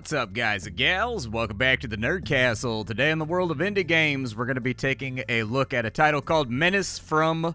What's up, guys and gals? Welcome back to the Nerd Castle. Today in the world of indie games, we're going to be taking a look at a title called Menace From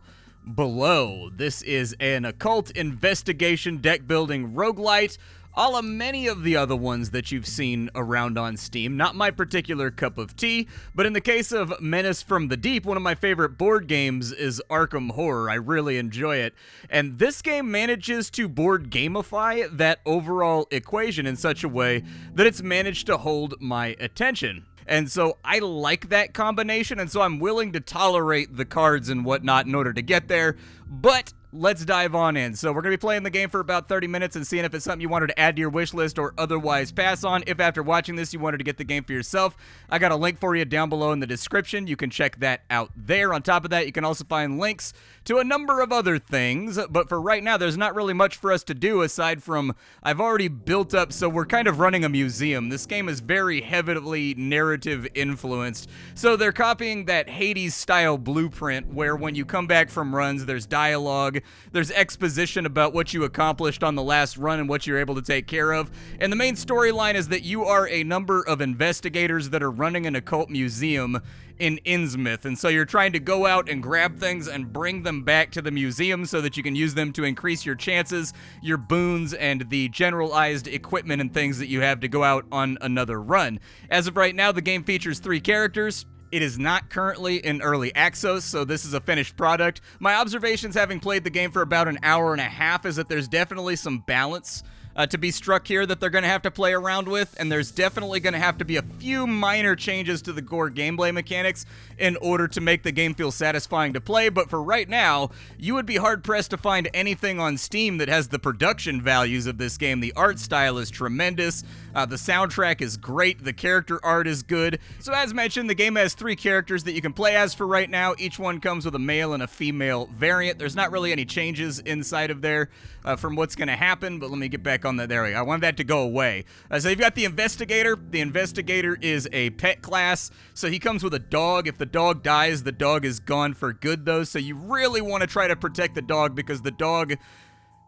Below. This is an occult investigation deck-building roguelite, a la many of the other ones that you've seen around on Steam. Not my particular cup of tea, but in the case of Menace From the Deep, one of my favorite board games is Arkham Horror. I really enjoy it. And this game manages to board gamify that overall equation in such a way that it's managed to hold my attention. And so I like that combination, and so I'm willing to tolerate the cards and whatnot in order to get there, but let's dive on in. So we're going to be playing the game for about 30 minutes and seeing if it's something you wanted to add to your wish list or otherwise pass on. If after watching this you wanted to get the game for yourself, I got a link for you down below in the description. You can check that out there. On top of that, you can also find links to a number of other things, but for right now, there's not really much for us to do aside from I've already built up, so we're kind of running a museum. This game is very heavily narrative influenced, so they're copying that Hades-style blueprint where when you come back from runs, there's dialogue, there's exposition about what you accomplished on the last run and what you're able to take care of, and the main storyline is that you are a number of investigators that are running an occult museum in Innsmouth, and so you're trying to go out and grab things and bring them back to the museum so that you can use them to increase your chances, your boons, and the generalized equipment and things that you have to go out on another run. As of right now, the game features 3 characters. It is not currently in early access, so this is a finished product. My observations having played the game for about an hour and a half is that there's definitely some balance to be struck here that they're going to have to play around with, and there's definitely going to have to be a few minor changes to the core gameplay mechanics in order to make the game feel satisfying to play, but for right now, you would be hard-pressed to find anything on Steam that has the production values of this game. The art style is tremendous, the soundtrack is great, the character art is good. So as mentioned, the game has 3 characters that you can play as for right now. Each one comes with a male and a female variant. There's not really any changes inside of there from what's going to happen, but let me get back on that. There we go. I want that to go away. So you've got the Investigator. The Investigator is a pet class, so he comes with a dog. If the dog dies, the dog is gone for good, though, so you really want to try to protect the dog because the dog...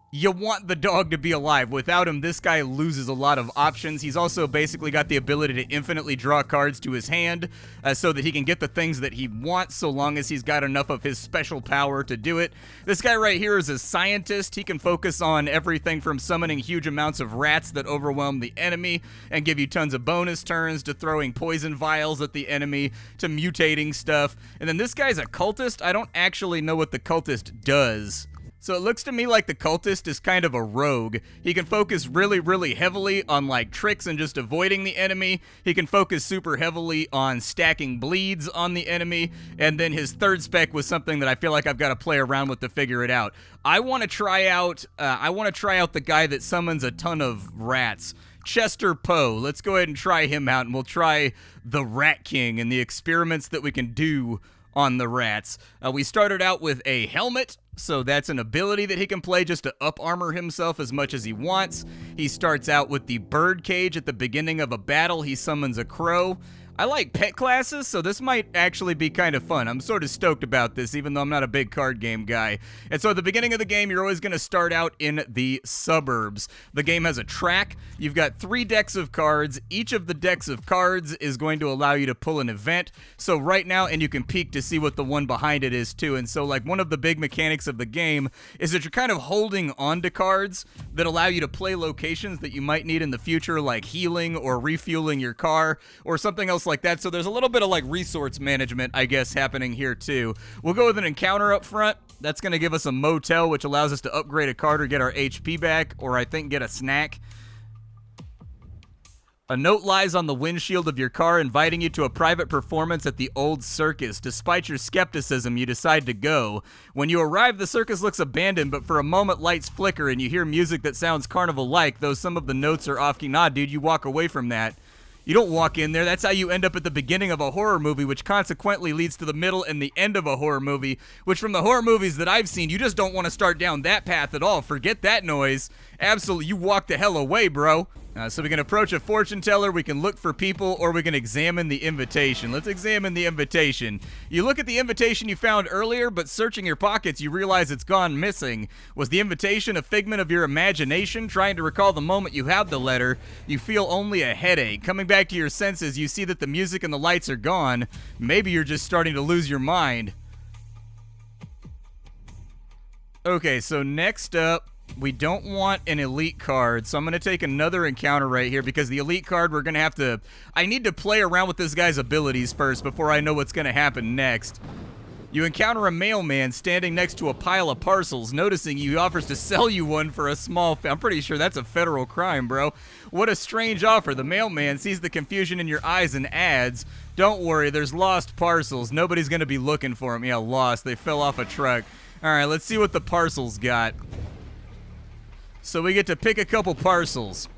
You want the dog to be alive. Without him, this guy loses a lot of options. He's also basically got the ability to infinitely draw cards to his hand so that he can get the things that he wants so long as he's got enough of his special power to do it. This guy right here is a scientist. He can focus on everything from summoning huge amounts of rats that overwhelm the enemy and give you tons of bonus turns to throwing poison vials at the enemy to mutating stuff. And then this guy's a cultist. I don't actually know what the cultist does. So it looks to me like the cultist is kind of a rogue. He can focus really heavily on like tricks and just avoiding the enemy. He can focus super heavily on stacking bleeds on the enemy. And then his third spec was something that I feel like I've got to play around with to figure it out. I want to try out the guy that summons a ton of rats. Chester Poe. Let's go ahead and try him out, and we'll try the Rat King and the experiments that we can do on the rats. We started out with a helmet, so that's an ability that he can play just to up armor himself as much as he wants. He starts out with the bird cage at the beginning of a battle. He summons a crow. I like pet classes, so this might actually be kind of fun. I'm sort of stoked about this, even though I'm not a big card game guy. And so at the beginning of the game, you're always going to start out in the suburbs. The game has a track. You've got 3 decks of cards. Each of the decks of cards is going to allow you to pull an event. So right now, and you can peek to see what the one behind it is too. And so like one of the big mechanics of the game is that you're kind of holding onto cards that allow you to play locations that you might need in the future, like healing or refueling your car or something else like that. So there's a little bit of like resource management, I guess, happening here too. We'll go with an encounter up front. That's going to give us a motel, which allows us to upgrade a card or get our HP back, or I think get a snack. A note lies on the windshield of your car inviting you to a private performance at the old circus. Despite your skepticism, you decide to go. When you arrive, the circus looks abandoned, but for a moment lights flicker and you hear music that sounds carnival-like, though some of the notes are off-key. Nah, dude, you walk away from that. You don't walk in there. That's how you end up at the beginning of a horror movie, which consequently leads to the middle and the end of a horror movie, which from the horror movies that I've seen, you just don't want to start down that path at all. Forget that noise. Absolutely, you walk the hell away, bro. So we can approach a fortune teller, we can look for people, or we can examine the invitation. Let's examine the invitation. You look at the invitation you found earlier, but searching your pockets, you realize it's gone missing. Was the invitation a figment of your imagination? Trying to recall the moment you had the letter, you feel only a headache. Coming back to your senses, you see that the music and the lights are gone. Maybe you're just starting to lose your mind. Okay, so next up, we don't want an elite card, so I'm going to take another encounter right here because the elite card we're going to have to... I need to play around with this guy's abilities first before I know what's going to happen next. You encounter a mailman standing next to a pile of parcels. Noticing you, he offers to sell you one for a small... I'm pretty sure that's a federal crime, bro. What a strange offer. The mailman sees the confusion in your eyes and adds, "Don't worry, there's lost parcels. Nobody's going to be looking for them." Yeah, lost. They fell off a truck. All right, let's see what the parcels got. So we get to pick a couple parcels.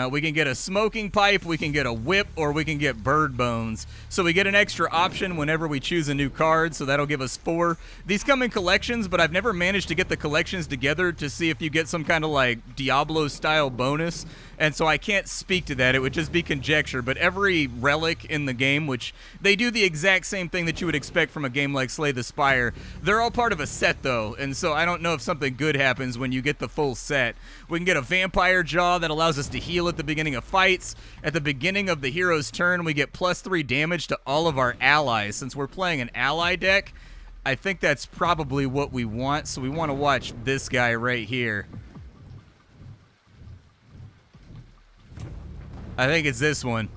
We can get a smoking pipe, we can get a whip, or we can get bird bones. So we get an extra option whenever we choose a new card, so that'll give us 4. These come in collections, but I've never managed to get the collections together to see if you get some kind of like Diablo-style bonus. And so I can't speak to that. It would just be conjecture. But every relic in the game, which they do the exact same thing that you would expect from a game like Slay the Spire, they're all part of a set, though. And so I don't know if something good happens when you get the full set. We can get a vampire jaw that allows us to heal at the beginning of fights. At the beginning of the hero's turn, we get +3 damage to all of our allies. Since we're playing an ally deck, I think that's probably what we want. So we want to watch this guy right here. I think it's this one.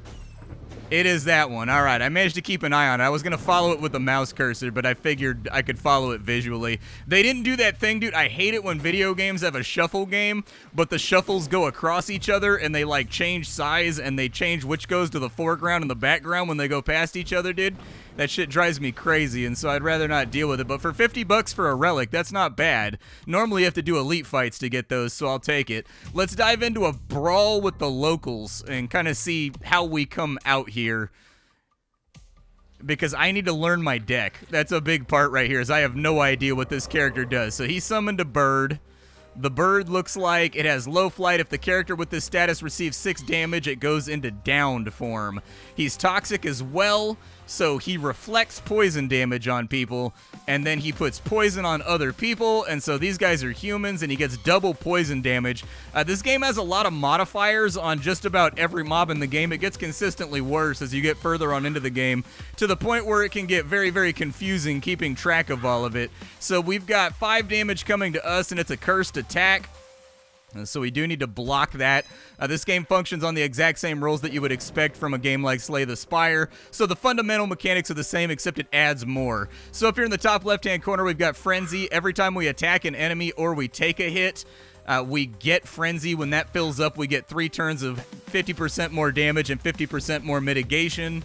It is that one. All right, I managed to keep an eye on it. I was going to follow it with the mouse cursor, but I figured I could follow it visually. They didn't do that thing, dude. I hate it when video games have a shuffle game, but the shuffles go across each other, and they, like, change size, and they change which goes to the foreground and the background when they go past each other, dude. That shit drives me crazy, and so I'd rather not deal with it. But for 50 bucks for a relic, that's not bad. Normally you have to do elite fights to get those, so I'll take it. Let's dive into a brawl with the locals and kind of see how we come out here. Because I need to learn my deck. That's a big part right here, is I have no idea what this character does. So he summoned a bird. The bird looks like it has low flight. If the character with this status receives 6 damage, it goes into downed form. He's toxic as well, so he reflects poison damage on people, and then he puts poison on other people, and so these guys are humans, and he gets double poison damage. This game has a lot of modifiers on just about every mob in the game. It gets consistently worse as you get further on into the game, to the point where it can get very, very confusing keeping track of all of it. So we've got 5 damage coming to us, and it's a cursed attack. So we do need to block that. This game functions on the exact same rules that you would expect from a game like Slay the Spire. So the fundamental mechanics are the same, except it adds more. So up here in the top left-hand corner, we've got Frenzy. Every time we attack an enemy or we take a hit, we get Frenzy. When that fills up, we get 3 turns of 50% more damage and 50% more mitigation.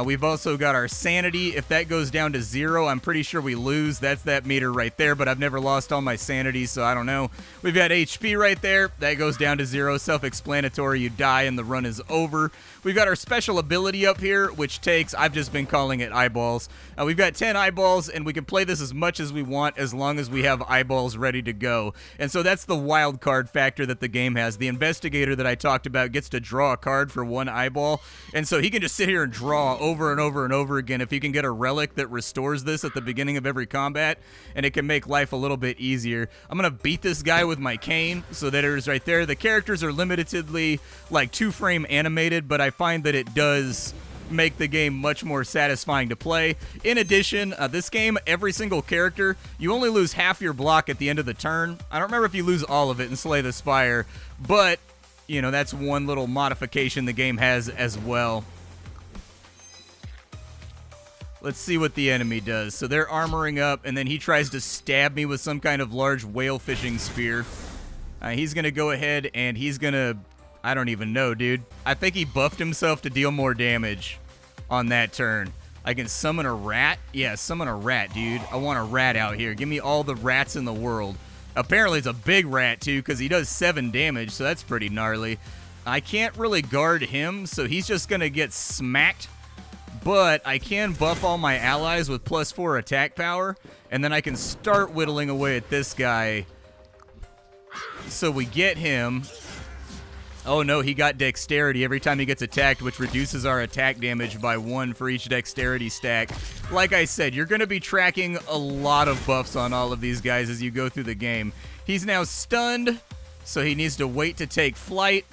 We've also got our sanity. If that goes down to 0, I'm pretty sure we lose. That's that meter right there, but I've never lost all my sanity, so I don't know. We've got HP right there. That goes down to 0. Self-explanatory. You die and the run is over. We've got our special ability up here, which takes, I've just been calling it eyeballs. We've got 10 eyeballs, and we can play this as much as we want as long as we have eyeballs ready to go. And so that's the wild card factor that the game has. The investigator that I talked about gets to draw a card for 1 eyeball, and so he can just sit here and draw over and over and over again if you can get a relic that restores this at the beginning of every combat, and it can make life a little bit easier. I'm going to beat this guy with my cane, so that it is right there. The characters are limitedly like 2-frame animated, but I find that it does make the game much more satisfying to play. In addition, this game, every single character, you only lose half your block at the end of the turn. I don't remember if you lose all of it in Slay the Spire, but, you know, that's one little modification the game has as well. Let's see what the enemy does. So they're armoring up, and then he tries to stab me with some kind of large whale fishing spear. He's going to go ahead, and he's going to... I don't even know, dude. I think he buffed himself to deal more damage on that turn. I can summon a rat? Yeah, summon a rat, dude. I want a rat out here. Give me all the rats in the world. Apparently it's a big rat, too, because he does 7 damage, so that's pretty gnarly. I can't really guard him, so he's just going to get smacked. But I can buff all my allies with +4 attack power, and then I can start whittling away at this guy. So we get him. Oh no, he got dexterity every time he gets attacked, which reduces our attack damage by 1 for each dexterity stack. Like I said, you're going to be tracking a lot of buffs on all of these guys as you go through the game. He's now stunned, so he needs to wait to take flight.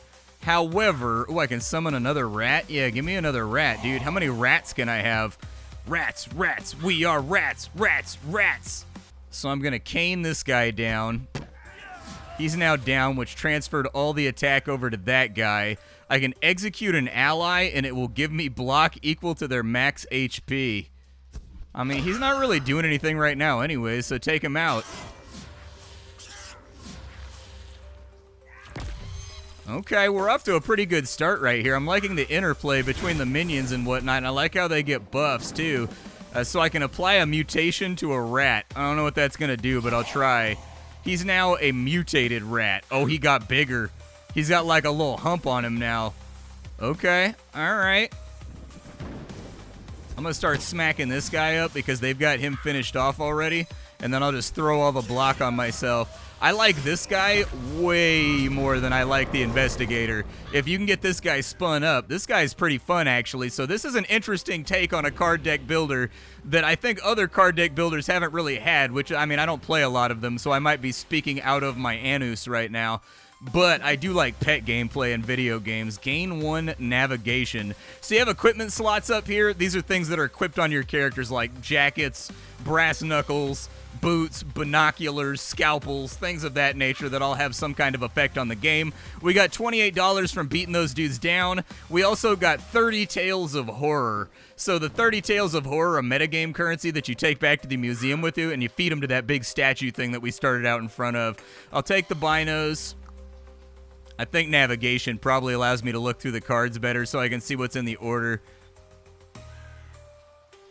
However, I can summon another rat? Yeah, give me another rat, dude. How many rats can I have? Rats, rats, we are rats, rats, rats. So I'm going to cane this guy down. He's now down, which transferred all the attack over to that guy. I can execute an ally, and it will give me block equal to their max HP. I mean, he's not really doing anything right now anyway, so take him out. Okay, we're off to a pretty good start right here. I'm liking the interplay between the minions and whatnot, and I like how they get buffs, too. So I can apply a mutation to a rat. I don't know what that's going to do, but I'll try. He's now a mutated rat. Oh, he got bigger. He's got like a little hump on him now. Okay, all right. I'm going to start smacking this guy up because they've got him finished off already. And then I'll just throw all the block on myself. I like this guy way more than I like the investigator. If you can get this guy spun up, this guy's pretty fun actually. So this is an interesting take on a card deck builder that I think other card deck builders haven't really had, which, I mean, I don't play a lot of them, so I might be speaking out of my anus right now. But I do like pet gameplay in video games. Gain 1 navigation. So you have equipment slots up here. These are things that are equipped on your characters like jackets, brass knuckles, boots, binoculars, scalpels, things of that nature that all have some kind of effect on the game. We got $28 from beating those dudes down. We also got 30 Tales of Horror. So the 30 Tales of Horror, a metagame currency that you take back to the museum with you, and you feed them to that big statue thing that we started out in front of. I'll take the binos. I think navigation probably allows me to look through the cards better so I can see what's in the order.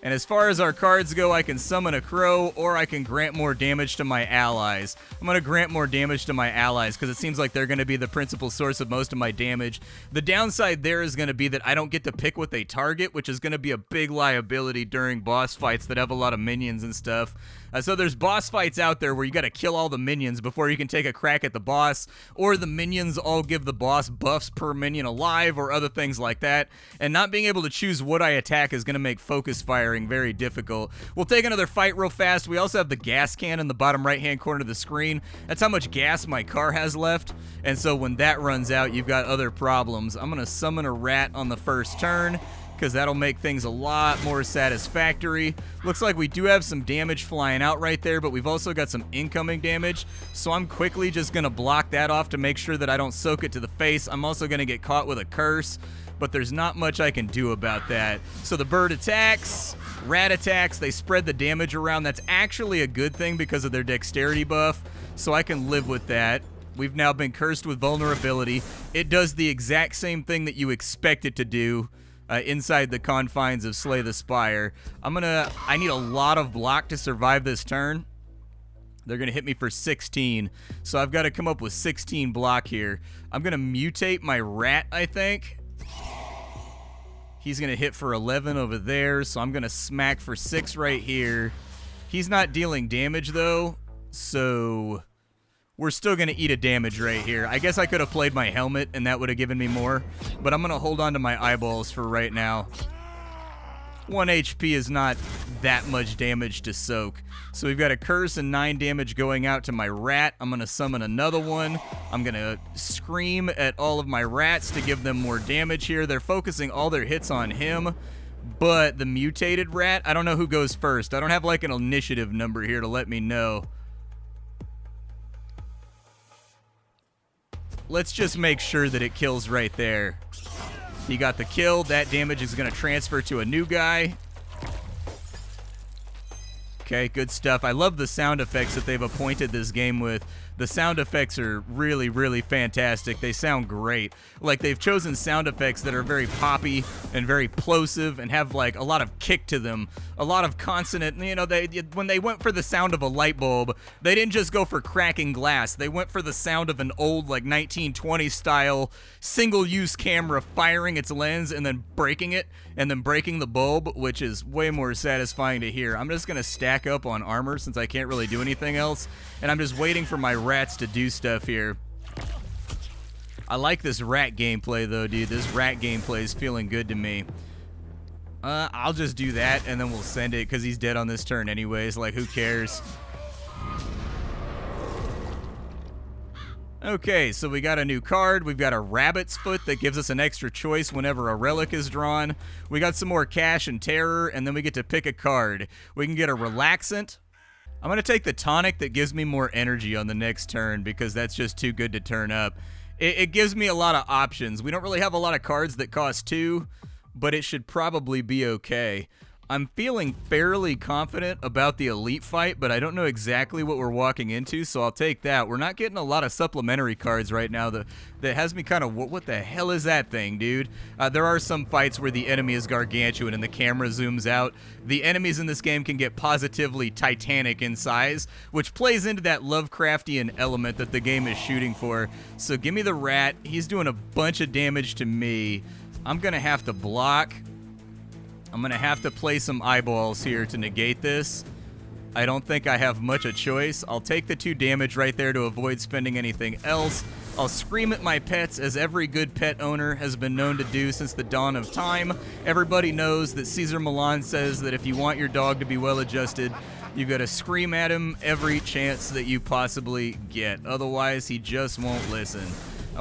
And as far as our cards go, I can summon a crow, or I can grant more damage to my allies. I'm going to grant more damage to my allies, because it seems like they're going to be the principal source of most of my damage. The downside there is going to be that I don't get to pick what they target, which is going to be a big liability during boss fights that have a lot of minions and stuff. So there's boss fights out there where you got to kill all the minions before you can take a crack at the boss, or the minions all give the boss buffs per minion alive, or other things like that. And not being able to choose what I attack is going to make focus firing very difficult. We'll take another fight real fast. We also have the gas can in the bottom right-hand corner of the screen. That's how much gas my car has left. And so when that runs out, you've got other problems. I'm going to summon a rat on the first turn, because that'll make things a lot more satisfactory. Looks like we do have some damage flying out right there, but we've also got some incoming damage. So I'm quickly just going to block that off to make sure that I don't soak it to the face. I'm also going to get caught with a curse, but there's not much I can do about that. So the bird attacks, rat attacks, they spread the damage around. That's actually a good thing because of their dexterity buff, so I can live with that. We've now been cursed with vulnerability. It does the exact same thing that you expect it to do. Inside the confines of Slay the Spire. I need a lot of block to survive this turn. They're going to hit me for 16, so I've got to come up with 16 block here. I'm going to mutate my rat, I think. He's going to hit for 11 over there, so I'm going to smack for 6 right here. He's not dealing damage, though, so we're still going to eat a damage right here. I guess I could have played my helmet, and that would have given me more, but I'm going to hold on to my eyeballs for right now. 1 HP is not that much damage to soak. So we've got a curse and 9 damage going out to my rat. I'm going to summon another one. I'm going to scream at all of my rats to give them more damage here. They're focusing all their hits on him, but the mutated rat, I don't know who goes first. I don't have like an initiative number here to let me know. Let's just make sure that it kills right there. He got the kill. That damage is going to transfer to a new guy. Okay, good stuff. I love the sound effects that they've appointed this game with. The sound effects are really, really fantastic. They sound great. Like, they've chosen sound effects that are very poppy and very plosive and have, like, a lot of kick to them. A lot of consonant. You know, when they went for the sound of a light bulb, they didn't just go for cracking glass. They went for the sound of an old, like, 1920s style single-use camera firing its lens and then breaking it and then breaking the bulb, which is way more satisfying to hear. I'm just going to stack up on armor since I can't really do anything else, and I'm just waiting for my rats to do stuff here. I like this rat gameplay, though, dude. This rat gameplay is feeling good to me. I'll just do that, and then we'll send it, because he's dead on this turn anyways. Like, who cares? Okay, so we got a new card. We've got a rabbit's foot that gives us an extra choice whenever a relic is drawn. We got some more cash and terror, and then we get to pick a card. We can get a relaxant. I'm going to take the tonic that gives me more energy on the next turn because that's just too good to turn up. It gives me a lot of options. We don't really have a lot of cards that cost 2, but it should probably be okay. I'm feeling fairly confident about the elite fight, but I don't know exactly what we're walking into, so I'll take that. We're not getting a lot of supplementary cards right now that has me kind of, what the hell is that thing, dude? There are some fights where the enemy is gargantuan and the camera zooms out. The enemies in this game can get positively titanic in size, which plays into that Lovecraftian element that the game is shooting for. So give me the rat. He's doing a bunch of damage to me. I'm going to have to block. I'm going to have to play some eyeballs here to negate this. I don't think I have much a choice. I'll take the 2 damage right there to avoid spending anything else. I'll scream at my pets, as every good pet owner has been known to do since the dawn of time. Everybody knows that Caesar Milan says that if you want your dog to be well-adjusted, you've got to scream at him every chance that you possibly get. Otherwise, he just won't listen.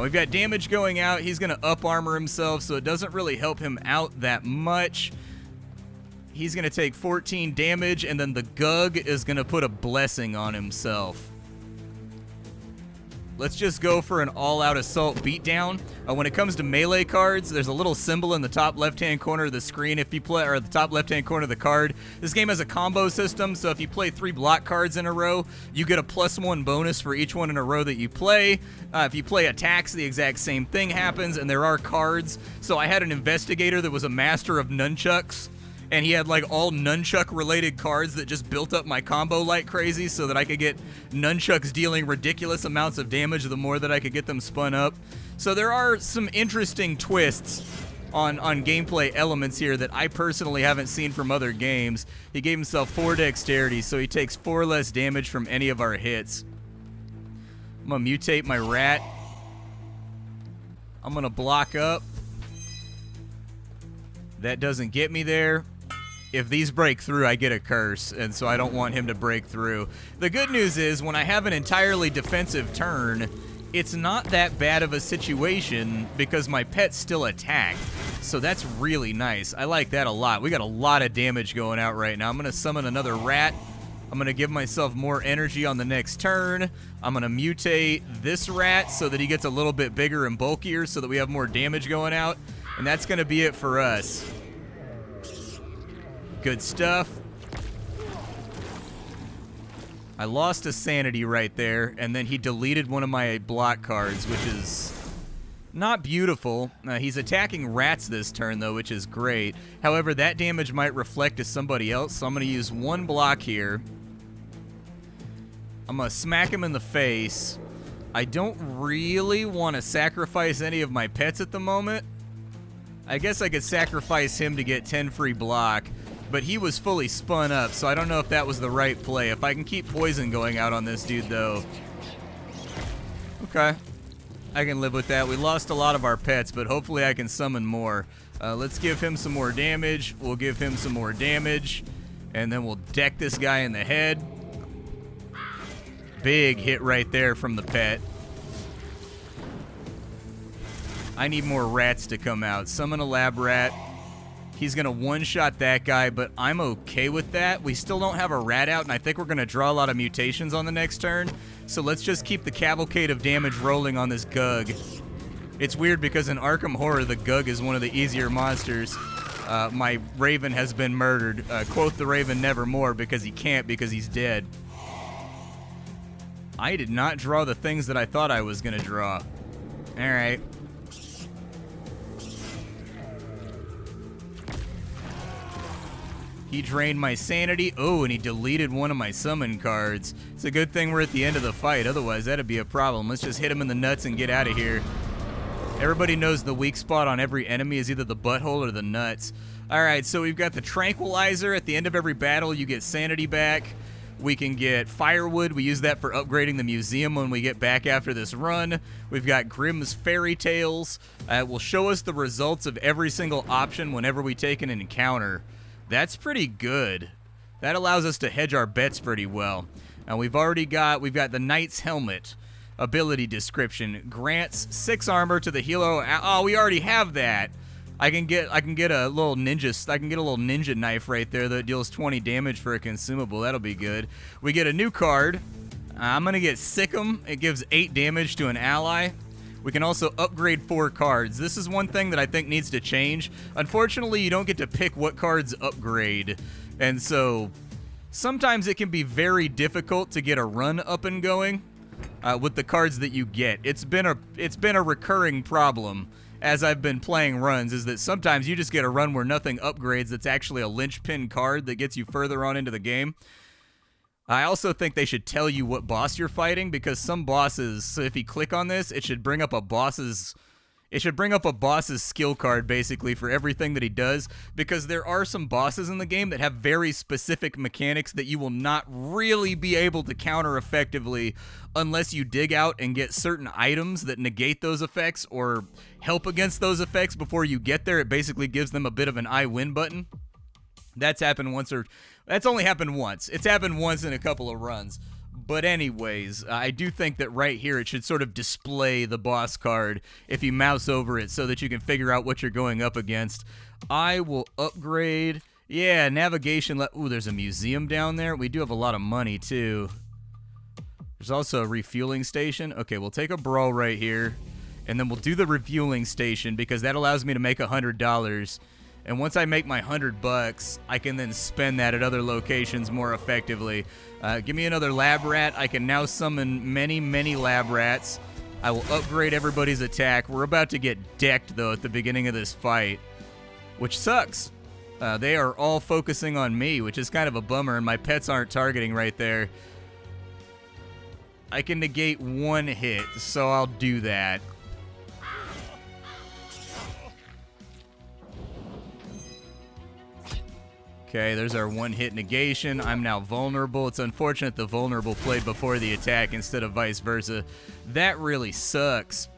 We've got damage going out. He's going to up-armor himself, so it doesn't really help him out that much. He's going to take 14 damage, and then the Gug is going to put a blessing on himself. Let's just go for an all-out assault beatdown. When it comes to melee cards, there's a little symbol in the top left-hand corner of the screen if you play, or the top left-hand corner of the card. This game has a combo system, so if you play 3 block cards in a row, you get a +1 bonus for each one in a row that you play. If you play attacks, the exact same thing happens, and there are cards. So I had an investigator that was a master of nunchucks, and he had like all nunchuck related cards that just built up my combo like crazy so that I could get nunchucks dealing ridiculous amounts of damage the more that I could get them spun up. So there are some interesting twists on gameplay elements here that I personally haven't seen from other games. He gave himself 4 dexterity, so he takes 4 less damage from any of our hits. I'm gonna mutate my rat. I'm gonna block up. That doesn't get me there. If these break through, I get a curse, and so I don't want him to break through. The good news is, when I have an entirely defensive turn, it's not that bad of a situation because my pets still attack. So that's really nice. I like that a lot. We got a lot of damage going out right now. I'm going to summon another rat. I'm going to give myself more energy on the next turn. I'm going to mutate this rat so that he gets a little bit bigger and bulkier so that we have more damage going out. And that's going to be it for us. Good stuff. I lost a sanity right there, and then he deleted one of my block cards, which is not beautiful. He's attacking rats this turn, though, which is great. However, that damage might reflect to somebody else, so I'm going to use 1 block here. I'm going to smack him in the face. I don't really want to sacrifice any of my pets at the moment. I guess I could sacrifice him to get 10 free block, but he was fully spun up, so I don't know if that was the right play. If I can keep poison going out on this dude, though. Okay. I can live with that. We lost a lot of our pets, but hopefully I can summon more. Let's give him some more damage. We'll give him some more damage, and then we'll deck this guy in the head. Big hit right there from the pet. I need more rats to come out. Summon a lab rat. He's going to one-shot that guy, but I'm okay with that. We still don't have a rat out, and I think we're going to draw a lot of mutations on the next turn. So let's just keep the cavalcade of damage rolling on this Gug. It's weird because in Arkham Horror, the Gug is one of the easier monsters. My Raven has been murdered. Quote the Raven nevermore, because he can't, because he's dead. I did not draw the things that I thought I was going to draw. All right. He drained my sanity. Oh, and he deleted one of my summon cards. It's a good thing we're at the end of the fight. Otherwise, that'd be a problem. Let's just hit him in the nuts and get out of here. Everybody knows the weak spot on every enemy is either the butthole or the nuts. All right, so we've got the Tranquilizer. At the end of every battle, you get sanity back. We can get firewood. We use that for upgrading the museum when we get back after this run. We've got Grimm's Fairy Tales. It will show us the results of every single option whenever we take an encounter. That's pretty good. That allows us to hedge our bets pretty well. And we've got the Knight's Helmet. Ability description. Grants 6 armor to the healer. Oh, we already have that. I can get a little ninja knife right there that deals 20 damage for a consumable. That'll be good. We get a new card. I'm gonna get Sick'em. It gives 8 damage to an ally. We can also upgrade 4 cards. This is one thing that I think needs to change. Unfortunately, you don't get to pick what cards upgrade, and so sometimes it can be very difficult to get a run up and going with the cards that you get. It's been a recurring problem as I've been playing runs, is that sometimes you just get a run where nothing upgrades that's actually a linchpin card that gets you further on into the game. I also think they should tell you what boss you're fighting, because some bosses, so if you click on this, it should bring up a boss's skill card basically for everything that he does, because there are some bosses in the game that have very specific mechanics that you will not really be able to counter effectively unless you dig out and get certain items that negate those effects or help against those effects before you get there. It basically gives them a bit of an I win button. That's only happened once. It's happened once in a couple of runs. But anyways, I do think that right here it should sort of display the boss card if you mouse over it so that you can figure out what you're going up against. I will upgrade. Yeah, navigation. Ooh, there's a museum down there. We do have a lot of money, too. There's also a refueling station. Okay, we'll take a brawl right here, and then we'll do the refueling station because that allows me to make $100. And once I make my $100, I can then spend that at other locations more effectively. Give me another lab rat. I can now summon many, many lab rats. I will upgrade everybody's attack. We're about to get decked, though, at the beginning of this fight, which sucks. They are all focusing on me, which is kind of a bummer, and my pets aren't targeting right there. I can negate 1 hit, so I'll do that. Okay, there's our 1-hit negation. I'm now vulnerable. It's unfortunate the vulnerable played before the attack instead of vice versa. That really sucks.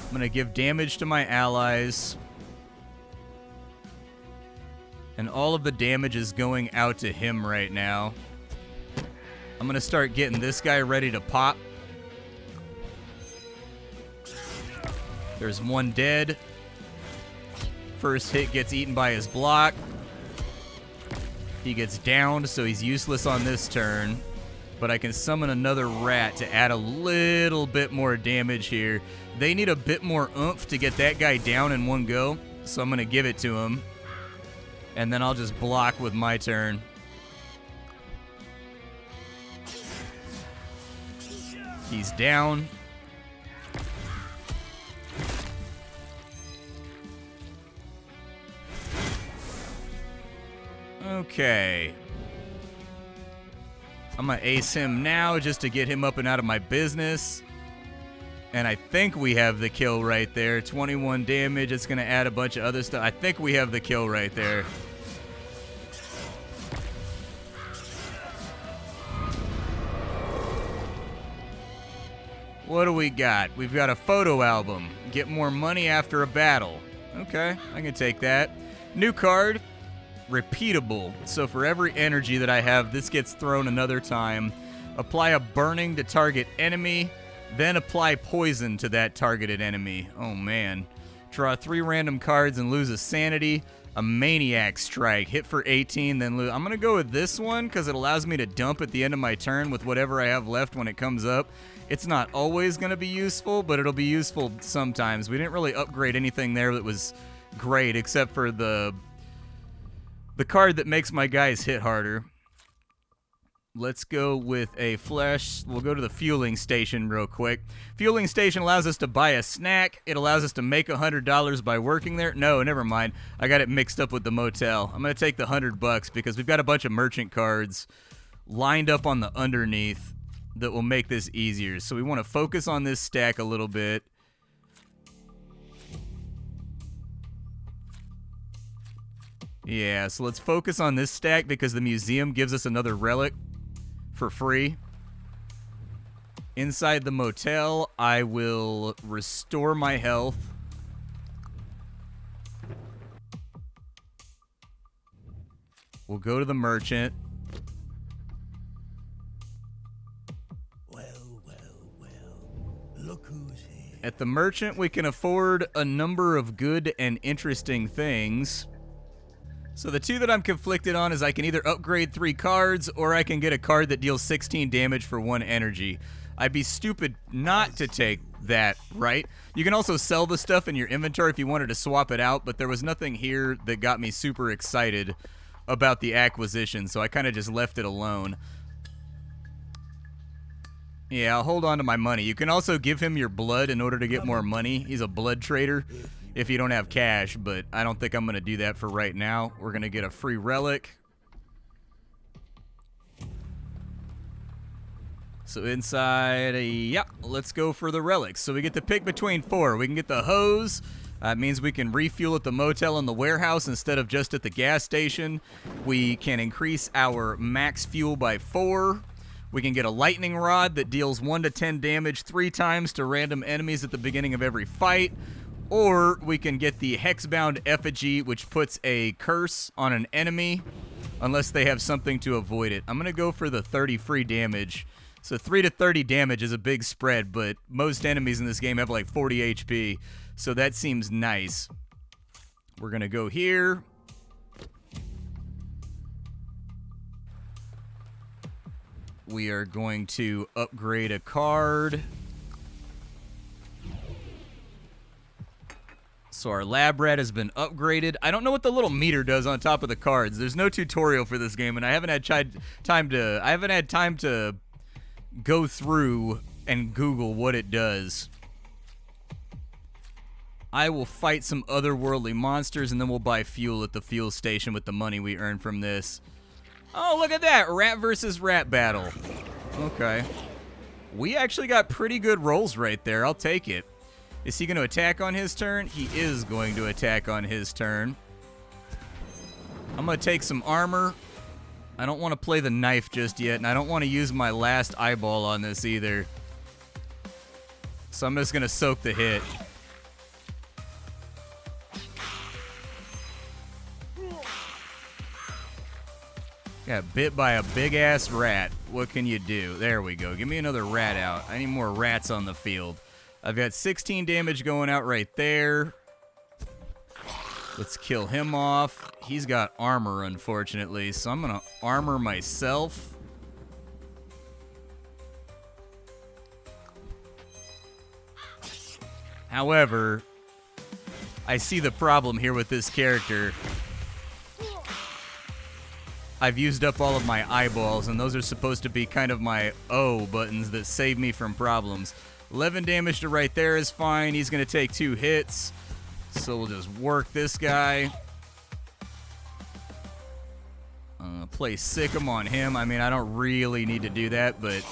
I'm going to give damage to my allies. And all of the damage is going out to him right now. I'm going to start getting this guy ready to pop. There's 1 dead. First hit gets eaten by his block. He gets downed, so he's useless on this turn. But I can summon another rat to add a little bit more damage here. They need a bit more oomph to get that guy down in one go, so I'm going to give it to him. And then I'll just block with my turn. He's down. Okay. I'm going to ace him now just to get him up and out of my business. And I think we have the kill right there. 21 damage. It's going to add a bunch of other stuff. I think we have the kill right there. What do we got? We've got a photo album. Get more money after a battle. Okay, I can take that. New card. Repeatable. So for every energy that I have, this gets thrown another time. Apply a burning to target enemy, then apply poison to that targeted enemy. Oh man. Draw 3 random cards and lose a sanity. A maniac strike. Hit for 18, then lose. I'm going to go with this one because it allows me to dump at the end of my turn with whatever I have left when it comes up. It's not always going to be useful, but it'll be useful sometimes. We didn't really upgrade anything there that was great except for the card that makes my guys hit harder. Let's go with a flesh. We'll go to the fueling station real quick. Fueling station allows us to buy a snack. It allows us to make $100 by working there. No, never mind. I got it mixed up with the motel. I'm going to take the $100 because we've got a bunch of merchant cards lined up on the underneath that will make this easier. So we want to focus on this stack a little bit. Yeah, so let's focus on this stack because the museum gives us another relic for free. Inside the motel, I will restore my health. We'll go to the merchant. Look who's here. At the merchant, we can afford a number of good and interesting things. So the two that I'm conflicted on is I can either upgrade 3 cards or I can get a card that deals 16 damage for 1 energy. I'd be stupid not to take that, right? You can also sell the stuff in your inventory if you wanted to swap it out, but there was nothing here that got me super excited about the acquisition, so I kind of just left it alone. Yeah, I'll hold on to my money. You can also give him your blood in order to get more money. He's a blood trader if you don't have cash, but I don't think I'm going to do that for right now. We're going to get a free relic. So inside, yeah, let's go for the relics. So we get to pick between 4. We can get the hose. It means we can refuel at the motel and the warehouse instead of just at the gas station. We can increase our max fuel by 4. We can get a lightning rod that deals 1 to 10 damage 3 times to random enemies at the beginning of every fight. Or we can get the Hexbound Effigy, which puts a curse on an enemy unless they have something to avoid it. I'm going to go for the 30 free damage. So 3 to 30 damage is a big spread, but most enemies in this game have like 40 HP, so that seems nice. We're going to go here. We are going to upgrade a card. So our lab rat has been upgraded. I don't know what the little meter does on top of the cards. There's no tutorial for this game, and I haven't had time to go through and Google what it does. I will fight some otherworldly monsters, and then we'll buy fuel at the fuel station with the money we earn from this. Oh, look at that. Rat versus rat battle. Okay. We actually got pretty good rolls right there. I'll take it. Is he going to attack on his turn? He is going to attack on his turn. I'm going to take some armor. I don't want to play the knife just yet, and I don't want to use my last eyeball on this either. So I'm just going to soak the hit. Got bit by a big-ass rat. What can you do? There we go. Give me another rat out. I need more rats on the field. I've got 16 damage going out right there. Let's kill him off. He's got armor, unfortunately, so I'm going to armor myself. However, I see the problem here with this character. I've used up all of my eyeballs, and those are supposed to be kind of my O buttons that save me from problems. 11 damage to right there is fine. He's going to take 2 hits. So we'll just work this guy. Play Sick'em on him. I mean, I don't really need to do that, but...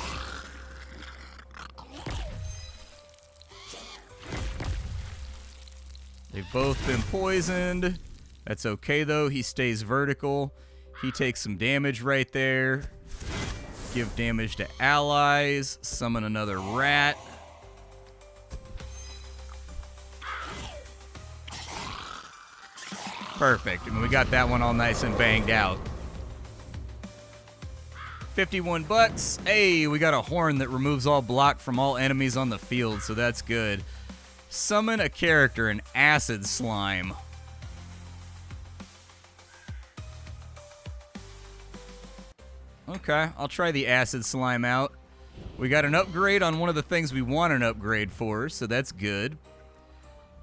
They've both been poisoned. That's okay, though. He stays vertical. He takes some damage right there. Give damage to allies. Summon another rat. Perfect. I mean, we got that one all nice and banged out. 51 bucks. Hey, we got a horn that removes all block from all enemies on the field, so that's good. Summon a character, an acid slime. Okay, I'll try the acid slime out. We got an upgrade on one of the things we want an upgrade for, so that's good.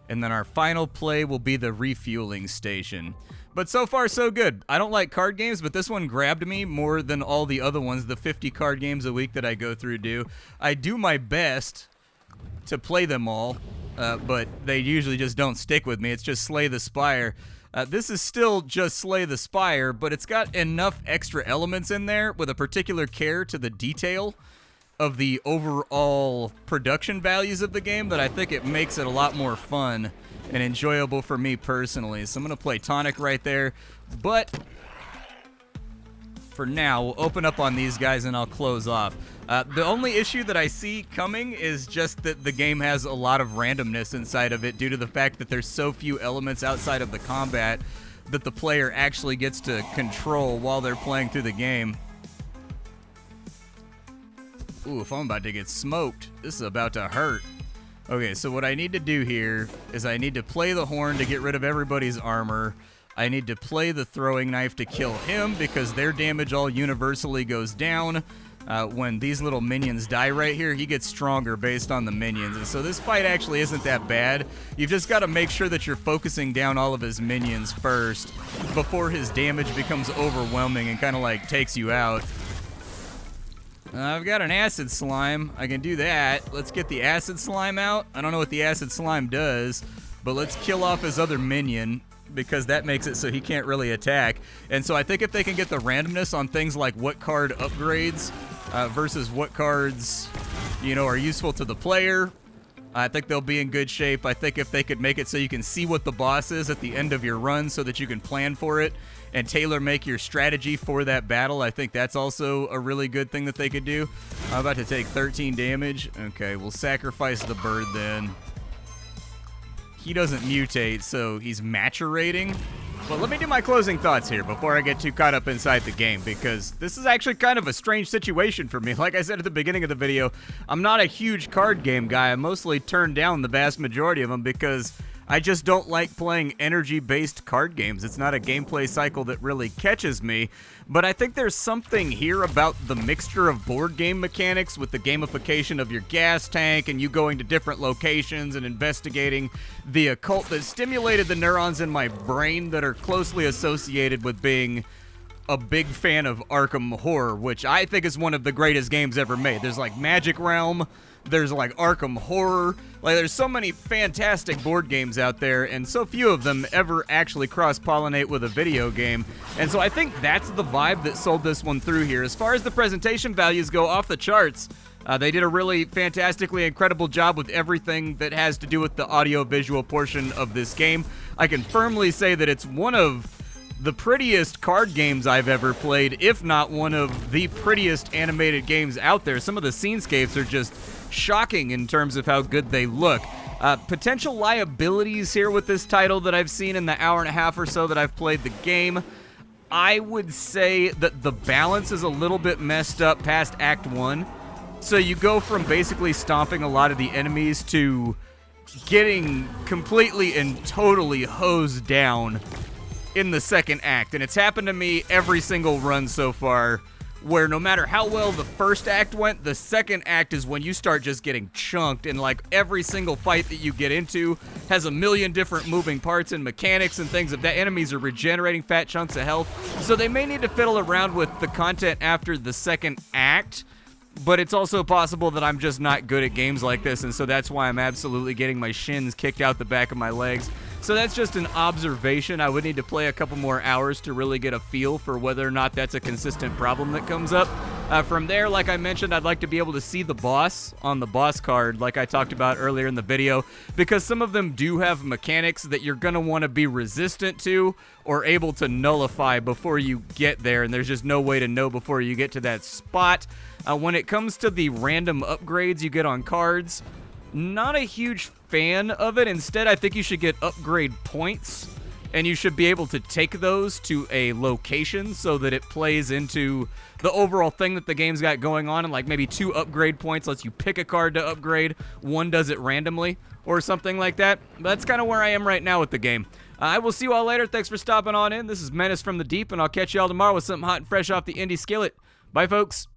And then our final play will be the refueling station. But so far, so good. I don't like card games, but this one grabbed me more than all the other ones, the 50 card games a week that I go through do. I do my best to play them all, but they usually just don't stick with me. It's just Slay the Spire. This is still just Slay the Spire, but it's got enough extra elements in there with a particular care to the detail of the overall production values of the game that I think it makes it a lot more fun and enjoyable for me personally. So I'm going to play Tonic right there, but for now, we'll open up on these guys and I'll close off. The only issue that I see coming is just that the game has a lot of randomness inside of it due to the fact that there's so few elements outside of the combat that the player actually gets to control while they're playing through the game. Ooh, if I'm about to get smoked, this is about to hurt. Okay, so what I need to do here is I need to play the horn to get rid of everybody's armor. I need to play the throwing knife to kill him because their damage all universally goes down. When these little minions die right here, he gets stronger based on the minions. And so this fight actually isn't that bad. You've just got to make sure that you're focusing down all of his minions first before his damage becomes overwhelming and kind of like takes you out. I've got an acid slime. I can do that. Let's get the acid slime out. I don't know what the acid slime does, but let's kill off his other minion because that makes it so he can't really attack. And so I think if they can get the randomness on things like what card upgrades versus what cards, you know, are useful to the player, I think they'll be in good shape. I think if they could make it so you can see what the boss is at the end of your run so that you can plan for it and tailor-make your strategy for that battle, I think that's also a really good thing that they could do. I'm about to take 13 damage. Okay, we'll sacrifice the bird then. He doesn't mutate, so he's maturating. But let me do my closing thoughts here before I get too caught up inside the game, because this is actually kind of a strange situation for me. Like I said at the beginning of the video, I'm not a huge card game guy. I mostly turn down the vast majority of them because I just don't like playing energy-based card games. It's not a gameplay cycle that really catches me, but I think there's something here about the mixture of board game mechanics with the gamification of your gas tank and you going to different locations and investigating the occult that stimulated the neurons in my brain that are closely associated with being a big fan of Arkham Horror, which I think is one of the greatest games ever made. There's like Magic Realm, there's like Arkham Horror, like there's so many fantastic board games out there and so few of them ever actually cross-pollinate with a video game. And so I think that's the vibe that sold this one through here. As far as the presentation values go, off the charts. They did a really fantastically incredible job with everything that has to do with the audio-visual portion of this game. I can firmly say that it's one of the prettiest card games I've ever played, if not one of the prettiest animated games out there. Some of the scenescapes are just shocking in terms of how good they look. Potential liabilities here with this title that I've seen in the hour and a half or so that I've played the game. I would say that the balance is a little bit messed up past Act 1. So you go from basically stomping a lot of the enemies to getting completely and totally hosed down in the second act. And it's happened to me every single run so far, where no matter how well the first act went, the second act is when you start just getting chunked, and like every single fight that you get into has a million different moving parts and mechanics and things of that. Enemies are regenerating fat chunks of health, so they may need to fiddle around with the content after the second act. But it's also possible that I'm just not good at games like this, and so that's why I'm absolutely getting my shins kicked out the back of my legs. So that's just an observation. I would need to play a couple more hours to really get a feel for whether or not that's a consistent problem that comes up. From there, like I mentioned, I'd like to be able to see the boss on the boss card like I talked about earlier in the video, because some of them do have mechanics that you're going to want to be resistant to or able to nullify before you get there, and there's just no way to know before you get to that spot. When it comes to the random upgrades you get on cards, not a huge fan of it. Instead, I think you should get upgrade points, and you should be able to take those to a location so that it plays into the overall thing that the game's got going on. And like maybe 2 upgrade points lets you pick a card to upgrade, 1 does it randomly or something like that. But that's kind of where I am right now with the game. I will see you all later. Thanks for stopping on in. This is Menace from the Deep, and I'll catch you all tomorrow with something hot and fresh off the indie skillet. Bye, folks.